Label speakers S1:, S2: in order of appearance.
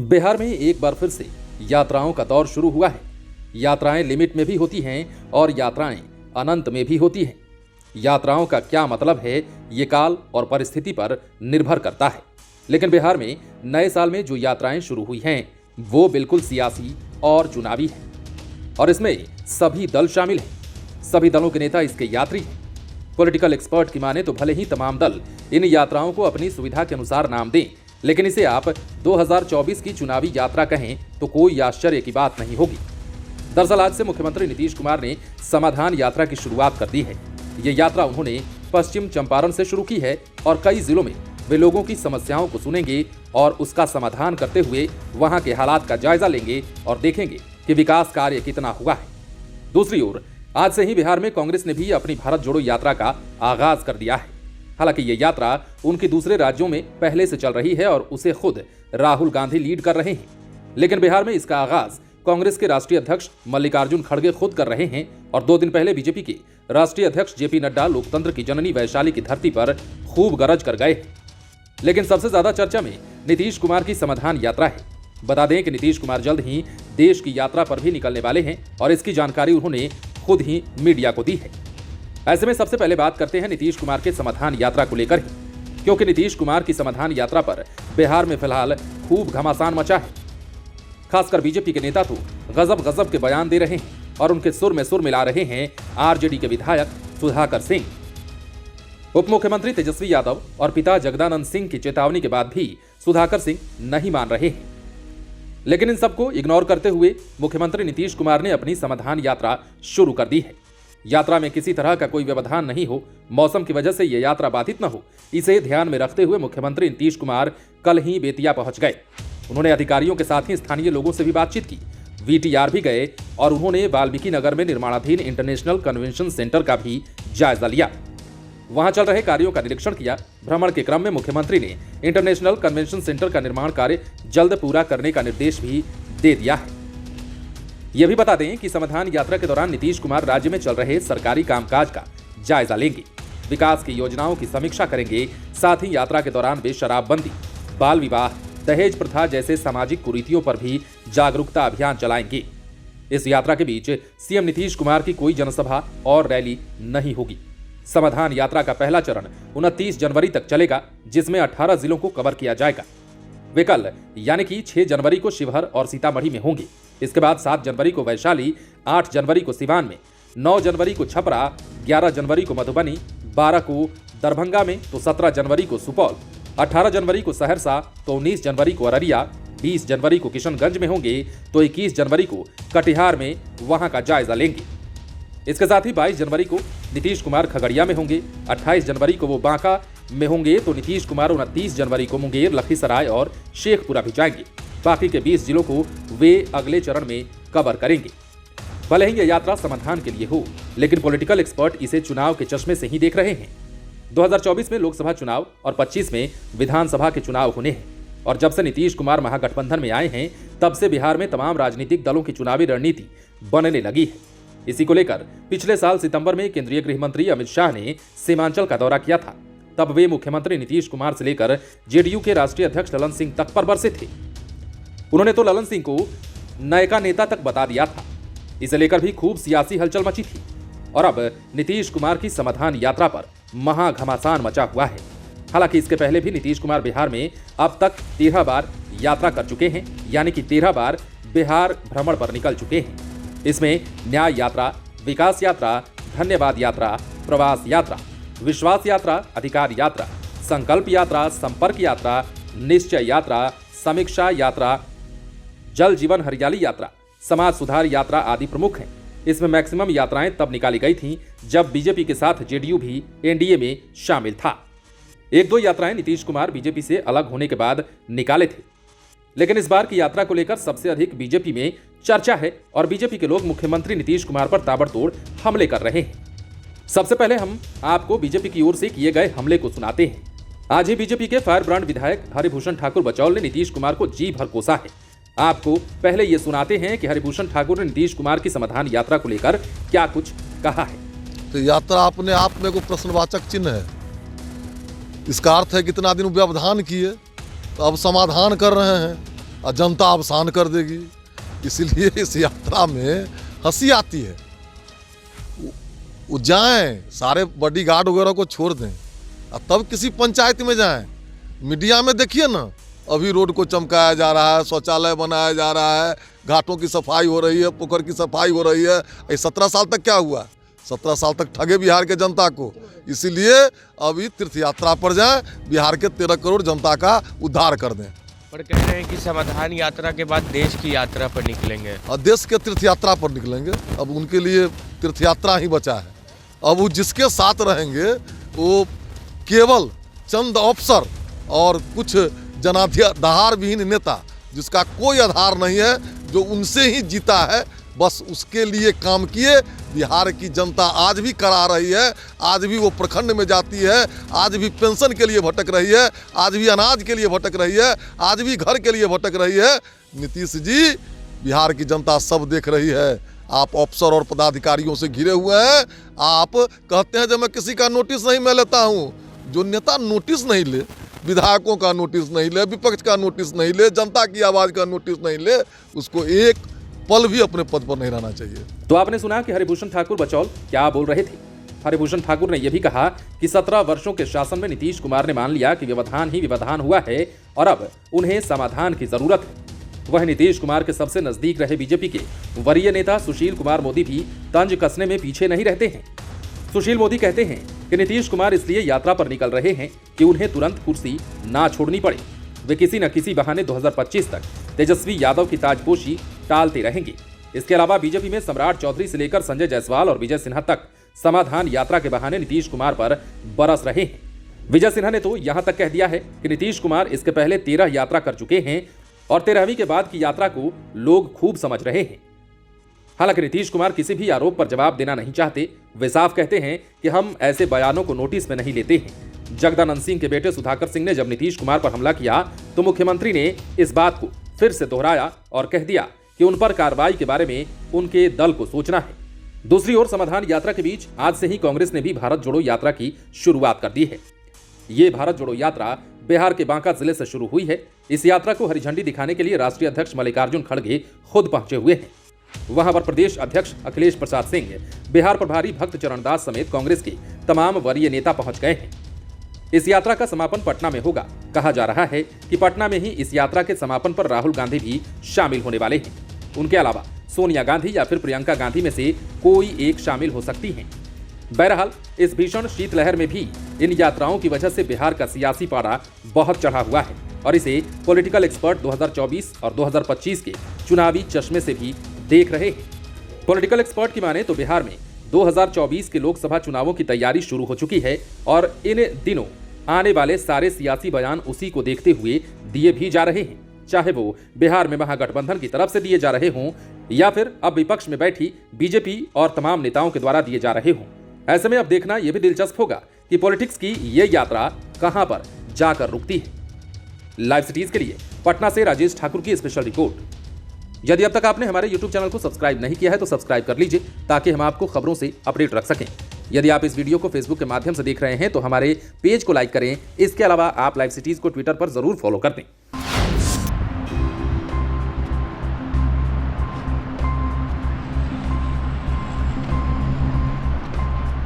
S1: बिहार में एक बार फिर से यात्राओं का दौर शुरू हुआ है। यात्राएं लिमिट में भी होती हैं और यात्राएं अनंत में भी होती हैं। यात्राओं का क्या मतलब है, ये काल और परिस्थिति पर निर्भर करता है। लेकिन बिहार में नए साल में जो यात्राएं शुरू हुई हैं, वो बिल्कुल सियासी और चुनावी है और इसमें सभी दल शामिल हैं। सभी दलों के नेता इसके यात्री हैं। पॉलिटिकल एक्सपर्ट की माने तो भले ही तमाम दल इन यात्राओं को अपनी सुविधा के अनुसार नाम दें, लेकिन इसे आप 2024 की चुनावी यात्रा कहें तो कोई आश्चर्य की बात नहीं होगी। दरअसल आज से मुख्यमंत्री नीतीश कुमार ने समाधान यात्रा की शुरुआत कर दी है। ये यात्रा उन्होंने पश्चिम चंपारण से शुरू की है और कई जिलों में वे लोगों की समस्याओं को सुनेंगे और उसका समाधान करते हुए वहां के हालात का जायजा लेंगे और देखेंगे कि विकास कार्य कितना हुआ है। दूसरी ओर आज से ही बिहार में कांग्रेस ने भी अपनी भारत जोड़ो यात्रा का आगाज कर दिया है। हालांकि ये यात्रा उनके दूसरे राज्यों में पहले से चल रही है और उसे खुद राहुल गांधी लीड कर रहे हैं, लेकिन बिहार में इसका आगाज कांग्रेस के राष्ट्रीय अध्यक्ष मल्लिकार्जुन खड़गे खुद कर रहे हैं और 2 दिन पहले बीजेपी के राष्ट्रीय अध्यक्ष जेपी नड्डा लोकतंत्र की जननी वैशाली की धरती पर खूब गरज कर गए। लेकिन सबसे ज्यादा चर्चा में नीतीश कुमार की समाधान यात्रा है। बता दें कि नीतीश कुमार जल्द ही देश की यात्रा पर भी निकलने वाले हैं और इसकी जानकारी उन्होंने खुद ही मीडिया को दी है। ऐसे में सबसे पहले बात करते हैं नीतीश कुमार के समाधान यात्रा को लेकर ही, क्योंकि नीतीश कुमार की समाधान यात्रा पर बिहार में फिलहाल खूब घमासान मचा है। खासकर बीजेपी के नेता तो गजब के बयान दे रहे हैं और उनके सुर में सुर मिला रहे हैं आरजेडी के विधायक सुधाकर सिंह। उप मुख्यमंत्री तेजस्वी यादव और पिता जगदानंद सिंह की चेतावनी के बाद भी सुधाकर सिंह नहीं मान रहे हैं। लेकिन इन सबको इग्नोर करते हुए मुख्यमंत्री नीतीश कुमार ने अपनी समाधान यात्रा शुरू कर दी है। यात्रा में किसी तरह का कोई व्यवधान नहीं हो, मौसम की वजह से यह यात्रा बाधित न हो, इसे ध्यान में रखते हुए मुख्यमंत्री नीतीश कुमार कल ही बेतिया पहुंच गए। उन्होंने अधिकारियों के साथ ही स्थानीय लोगों से भी बातचीत की, वीटीआर भी गए और उन्होंने वाल्मीकि नगर में निर्माणाधीन इंटरनेशनल कन्वेंशन सेंटर का भी जायजा लिया। वहां चल रहे कार्यों का निरीक्षण किया। भ्रमण के क्रम में मुख्यमंत्री ने इंटरनेशनल कन्वेंशन सेंटर का निर्माण कार्य जल्द पूरा करने का निर्देश भी दे दिया है। यह भी बता दें कि समाधान यात्रा के दौरान नीतीश कुमार राज्य में चल रहे सरकारी कामकाज का जायजा लेंगे, विकास की योजनाओं की समीक्षा करेंगे। साथ ही यात्रा के दौरान वे शराबबंदी, बाल विवाह, दहेज प्रथा जैसे सामाजिक कुरीतियों पर भी जागरूकता अभियान चलाएंगे। इस यात्रा के बीच सीएम नीतीश कुमार की कोई जनसभा और रैली नहीं होगी। समाधान यात्रा का पहला चरण 29 जनवरी तक चलेगा, जिसमें 18 जिलों को कवर किया जाएगा। वे कल यानी कि 6 जनवरी को शिवहर और सीतामढ़ी में होंगे। इसके बाद 7 जनवरी को वैशाली, 8 जनवरी को सिवान में, 9 जनवरी को छपरा, 11 जनवरी को मधुबनी, 12 को दरभंगा में, तो 17 जनवरी को सुपौल, 18 जनवरी को सहरसा, तो 19 जनवरी को अररिया, 20 जनवरी को किशनगंज में होंगे, तो 21 जनवरी को कटिहार में वहां का जायजा लेंगे। इसके साथ ही 22 जनवरी को नीतीश कुमार खगड़िया में होंगे, 28 जनवरी को वो बांका में होंगे, तो नीतीश कुमार 29 जनवरी को मुंगेर, लखीसराय और शेखपुरा भी जाएंगे। बाकी के 20 जिलों को वे अगले चरण में कवर करेंगे। भले ही यह यात्रा समाधान के लिए हो, लेकिन पॉलिटिकल एक्सपर्ट इसे चुनाव के चश्मे से ही देख रहे हैं। 2024 में लोकसभा चुनाव और 25 में विधानसभा के चुनाव होने हैं और जब से नीतीश कुमार महागठबंधन में आए हैं, तब से बिहार में तमाम राजनीतिक दलों की चुनावी रणनीति बनने लगी है। इसी को लेकर पिछले साल सितंबर में केंद्रीय गृह मंत्री अमित शाह ने सीमांचल का दौरा किया था। तब वे मुख्यमंत्री नीतीश कुमार से लेकर जेडीयू के राष्ट्रीय अध्यक्ष ललन सिंह तक पर बरसे थे। उन्होंने तो ललन सिंह को नयका नेता तक बता दिया था। इसे लेकर भी खूब सियासी हलचल मची थी और अब नीतीश कुमार की समाधान यात्रा पर महाघमासान मचा हुआ है। हालांकि इसके पहले भी नीतीश कुमार बिहार में अब तक 13 बार यात्रा कर चुके हैं, यानी कि 13 बार बिहार भ्रमण पर निकल चुके हैं। इसमें न्याय यात्रा, विकास यात्रा, धन्यवाद यात्रा, प्रवास यात्रा, विश्वास यात्रा, अधिकार यात्रा, संकल्प यात्रा, संपर्क यात्रा, निश्चय यात्रा, समीक्षा यात्रा, जल जीवन हरियाली यात्रा, समाज सुधार यात्रा आदि प्रमुख हैं। इसमें मैक्सिमम यात्राएं तब निकाली गई थीं जब बीजेपी के साथ जेडीयू भी एनडीए में शामिल था। 1-2 यात्राएं नीतीश कुमार बीजेपी से अलग होने के बाद निकाले थे, लेकिन इस बार की यात्रा को लेकर सबसे अधिक बीजेपी में चर्चा है और बीजेपी के लोग मुख्यमंत्री नीतीश कुमार पर ताबड़तोड़ हमले कर रहे हैं। सबसे पहले हम आपको बीजेपी की ओर से किए गए हमले को सुनाते हैं। आज ही बीजेपी के फायर ब्रांड विधायक हरिभूषण ठाकुर बचौल ने नीतीश कुमार को जी भर कोसा है। आपको पहले ये सुनाते हैं कि हरिभूषण ठाकुर ने नीतीश कुमार की समाधान यात्रा को लेकर क्या कुछ कहा है।
S2: तो यात्रा अपने आप में को प्रश्नवाचक चिन्ह है। इसका अर्थ है कितना दिन व्यवधान किए, तो अब समाधान कर रहे हैं। और जनता अवसान कर देगी। इसलिए इस यात्रा में हंसी आती है। वो जाएं, सारे बॉडीगार्ड वगैरह को छोड़ दें और तब किसी पंचायत में जाएं। मीडिया में देखिए ना, अभी रोड को चमकाया जा रहा है, शौचालय बनाया जा रहा है, घाटों की सफाई हो रही है, पोखर की सफाई हो रही है। ये 17 साल तक क्या हुआ? 17 साल तक ठगे बिहार के जनता को। इसीलिए अभी तीर्थ यात्रा पर जाएं, बिहार के 13 करोड़ जनता का उद्धार कर दें।
S3: पर कह रहे हैं कि समाधान यात्रा के बाद देश की यात्रा पर निकलेंगे।
S2: और देश के तीर्थ यात्रा पर निकलेंगे। अब उनके लिए तीर्थ यात्रा ही बचा है। अब वो जिसके साथ रहेंगे वो केवल चंद अफसर और कुछ जनाधार विहीन नेता, जिसका कोई आधार नहीं है, जो उनसे ही जीता है, बस उसके लिए काम किए। बिहार की जनता आज भी करा रही है, आज भी वो प्रखंड में जाती है, आज भी पेंशन के लिए भटक रही है, आज भी अनाज के लिए भटक रही है, आज भी घर के लिए भटक रही है। नीतीश जी, बिहार की जनता सब देख रही है। आप अफसर और पदाधिकारियों से घिरे हुए हैं। आप कहते हैं जब मैं किसी का नोटिस नहीं मैं लेता हूँ। जो नेता नोटिस नहीं ले, विधायकों का नोटिस नहीं ले, विपक्ष का नोटिस नहीं ले, जनता की आवाज़ का नोटिस नहीं ले, उसको एक पल भी अपने पद पर नहीं रहना चाहिए।
S1: तो आपने सुना कि हरिभूषण ठाकुर बचौल क्या बोल रहे थे। हरिभूषण ठाकुर ने यह भी कहा कि 17 वर्षों के शासन में नीतीश कुमार ने मान लिया कि व्यवधान ही व्यवधान हुआ है और अब उन्हें समाधान की जरूरत है। वह नीतीश कुमार के सबसे नजदीक रहे बीजेपी के वरीय नेता सुशील कुमार मोदी भी तंज कसने में पीछे नहीं रहते हैं। सुशील मोदी कहते हैं कि नीतीश कुमार इसलिए यात्रा पर निकल रहे हैं कि उन्हें तुरंत कुर्सी ना छोड़नी पड़े। वे किसी न किसी बहाने 2025 तक तेजस्वी यादव की ताजपोशी टालते रहेंगे। इसके अलावा बीजेपी में सम्राट चौधरी से लेकर संजय जायसवाल और विजय सिन्हा तक समाधान यात्रा के बहाने नीतीश कुमार पर बरस रहे हैं। विजय सिन्हा ने तो यहां तक कह दिया है कि नीतीश कुमार इसके पहले 13 यात्रा कर चुके हैं और 13वीं के बाद की यात्रा को लोग खूब समझ रहे हैं। हालांकि नीतीश कुमार किसी भी आरोप पर जवाब देना नहीं चाहते। वे साफ कहते हैं कि हम ऐसे बयानों को नोटिस में नहीं लेते हैं। जगदानंद सिंह के बेटे सुधाकर सिंह ने जब नीतीश कुमार पर हमला किया तो मुख्यमंत्री ने इस बात को फिर से दोहराया और कह दिया कि उन पर कार्रवाई के बारे में उनके दल को सोचना है। दूसरी ओर समाधान यात्रा के बीच आज से ही कांग्रेस ने भी भारत जोड़ो यात्रा की शुरुआत कर दी है। ये भारत जोड़ो यात्रा बिहार के बांका जिले से शुरू हुई है। इस यात्रा को हरी झंडी दिखाने के लिए राष्ट्रीय अध्यक्ष मल्लिकार्जुन खड़गे खुद पहुंचे हुए हैं। वहां पर प्रदेश अध्यक्ष अखिलेश प्रसाद सिंह, बिहार प्रभारी भक्त चरणदास समेत कांग्रेस के तमाम वरीय नेता पहुंच गए हैं। इस यात्रा का समापन पटना में होगा। कहा जा रहा है कि पटना में ही इस यात्रा के समापन पर राहुल गांधी भी शामिल होने वाले हैं। उनके अलावा सोनिया गांधी या फिर प्रियंका गांधी में से कोई एक शामिल हो सकती हैं। बहरहाल इस भीषण शीतलहर में भी इन यात्राओं की वजह से बिहार का सियासी पारा बहुत चढ़ा हुआ है और इसे पॉलिटिकल एक्सपर्ट 2024 और 2025 के चुनावी चश्मे से भी देख रहे हैं। पॉलिटिकल एक्सपर्ट की माने तो बिहार में 2024 के लोकसभा चुनावों की तैयारी शुरू हो चुकी है और इन दिनों आने वाले सारे सियासी बयान उसी को देखते हुए दिए भी जा रहे हैं, चाहे वो बिहार में महागठबंधन की तरफ से दिए जा रहे हों या फिर अब विपक्ष में बैठी बीजेपी और तमाम नेताओं के द्वारा दिए जा रहे हों। ऐसे में अब देखना यह भी दिलचस्प होगा कि पॉलिटिक्स की ये यात्रा कहां पर जाकर रुकती है। लाइव सिटीज के लिए पटना से राजेश ठाकुर की स्पेशल रिपोर्ट। यदि अब तक आपने हमारे YouTube चैनल को सब्सक्राइब नहीं किया है तो सब्सक्राइब कर लीजिए ताकि हम आपको खबरों से अपडेट रख सकें। यदि आप इस वीडियो को Facebook के माध्यम से देख रहे हैं तो हमारे पेज को लाइक करें। इसके अलावा आप लाइव सिटीज को ट्विटर पर जरूर फॉलो कर दें।